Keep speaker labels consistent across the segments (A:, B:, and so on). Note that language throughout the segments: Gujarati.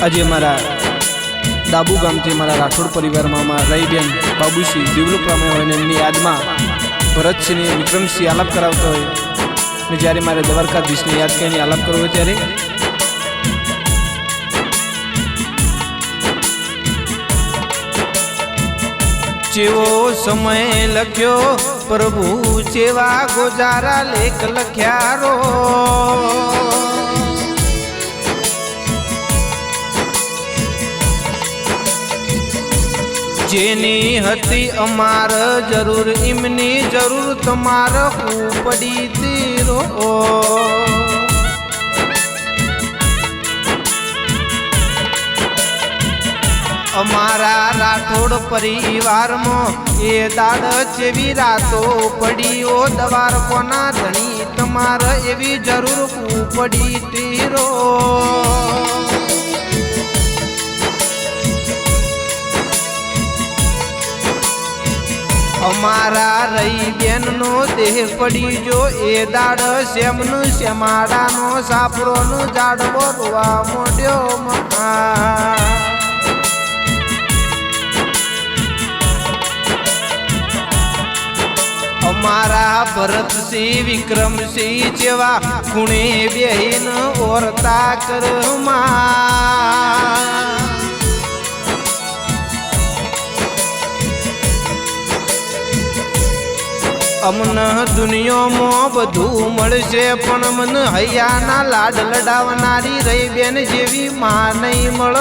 A: આજે અમારા દાબુ ગામથી અમારા રાઠોડ પરિવારમાં રહીબેન બાબુસિંહ ડેવલપ પામ્યા હોય ને એમની યાદમાં ભરતસિંહ વિક્રમસિંહ આલાપ કરાવતો હોય ને જ્યારે મારે દ્વારકાધીશને યાદ કરીને આલાપ કરવો હોય ત્યારે જેવો સમય લખ્યો પ્રભુ જેવા ગોજારા લેખ લખ્યા રો જેની હતી અમાર જરૂર એમની જરૂર તમાર પડી તીરો અમારા રાઠોડ પરિવારમાં એ દાડ જેવી રાતો પડી ઓ દવાર કોના ધણી તમારે એવી જરૂર પડી તીરો અમારા રહી બેન નો દેહ પડી જો એ દાડ શ્યામનું શ્યામાડાનો સાપરોનો જાડવો રોવા મોડ્યો અમારા ભરતસિંહ વિક્રમસિંહ જેવા ખૂણે બેહીન ઓરતા કરમાં અમને દુનિયામાં બધું મળશે પણ મને હૈયાના લાડ લડાવનારી રહી બેન જેવી માં નહીં મળ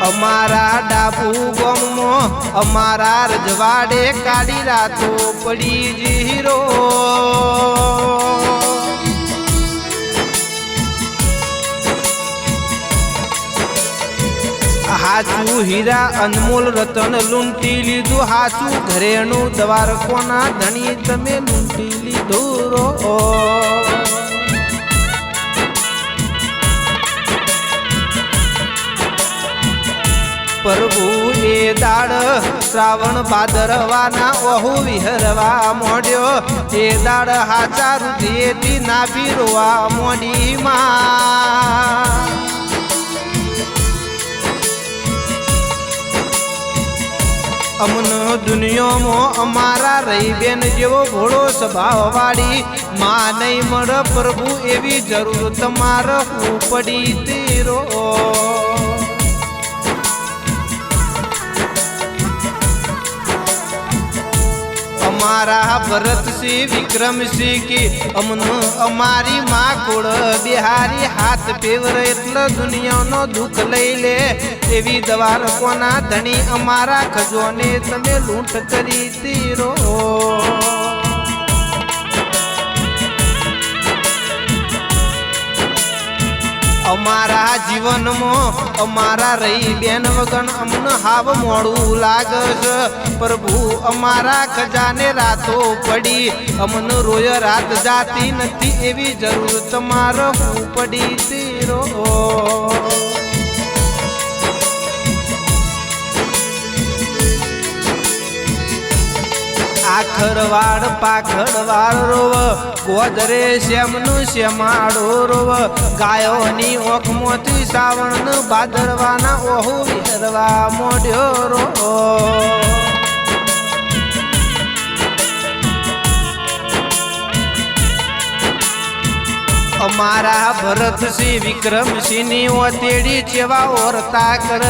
A: અમારા ડાબુ ગામમાં અમારા રજવાડે કાળી રાતો પડી જીરો હાચું હીરા અનમોલ રતન લૂંટી લીધું હાચું ઘરેણું દ્વારકોના ધણી તમે લૂંટી લીધું રો પ્રભુ એ દાડ શ્રાવણ ભાદરવાના ઓહુ વિહરવા મોડ્યો એ દાડ હાચા રુધિયેથી નાભી રોવા મોડી માં અમનો દુનિયામાં અમારા રહી બેન જેવો ભોળો સ્વભાવ વાળી માં નહીં મળે પ્રભુ એવી જરૂર તમારે પડી તેરો અમારા ભરતસિંહ વિક્રમસિંહ કી અમનું અમારી માં કુળ બિહારી હાથ પેવર એટલે દુનિયાનો દુઃખ લઈ લે એવી દ્વારકોના ધણી અમારા ખજોને તમે લૂંટ કરી તીરો અમારા જીવનમાં અમારા રહી બેન વગન અમને હાવ મોડું લાગશે પ્રભુ અમારા ખજાને રાતો પડી અમને રોય રાત જાતી નથી એવી જરૂર તમારે પડી તીરો આખરવાડ પાખડવાડ રોવ ગોદરે શ્યામનું શ્યામાડો રોવ ગાયોની ઓખમાંથી શ્રાવણ ભાદરવાના ઓહુ વિહરવા મોઢ્યો રો અમારા ભરતસિંહ વિક્રમસિંહની ઓતેડી જેવા ઓરતા કર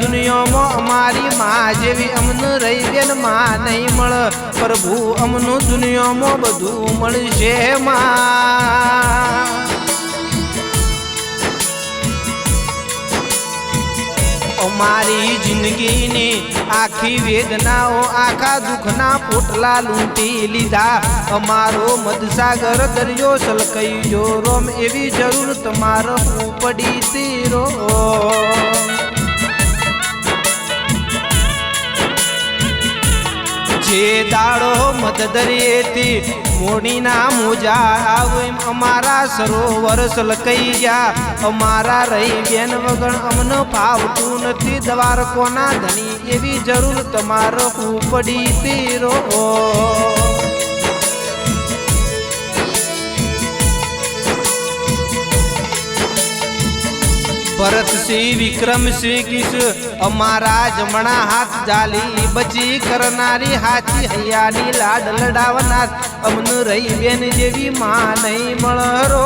A: દુનિયામાં અમારી માં જેવી અમને રહી બેન માં નહીં મળે પ્રભુ અમનું દુનિયામાં બધું મળશે માં અમારી જિંદગીની આખી વેદનાઓ આખા દુઃખના પોટલા લૂંટી લીધા અમારો મધસાગર દરિયો સલકાઈ જો રોમ એવી જરૂર તમારે પડી તીરો જે દાડો મધ દરિયેથી મોડીના મોજા આવે અમારા સરોવર સલકાઈ ગયા અમારા રહી બેન વગર અમને ફાવતું નથી દ્વારકોના ધણી એવી જરૂર તમારો પડી તેરો ભરતસિંહ વિક્રમસિંહ કિસ અમારા જમણા હાથ જાલી બચી કરનારી હાચી હૈયાની લાડ લડાવનાર અમને રહી બેન જેવી માં નહીં મળરો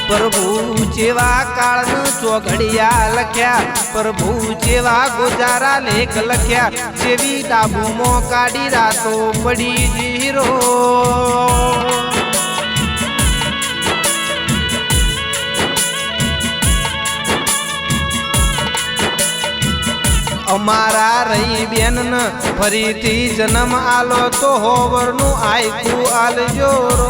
A: પ્રભુ જેવા કાળનું ચોઘડિયા લખ્યા પ્રભુ જેવા ગોજારા લેખ લખ્યા જેવી ડાબુમાં કાઢી રાતો પડી જીરો અમારા રહી બેન ફરીથી જન્મ આલો તો હોવરનું આયકું આલજો રો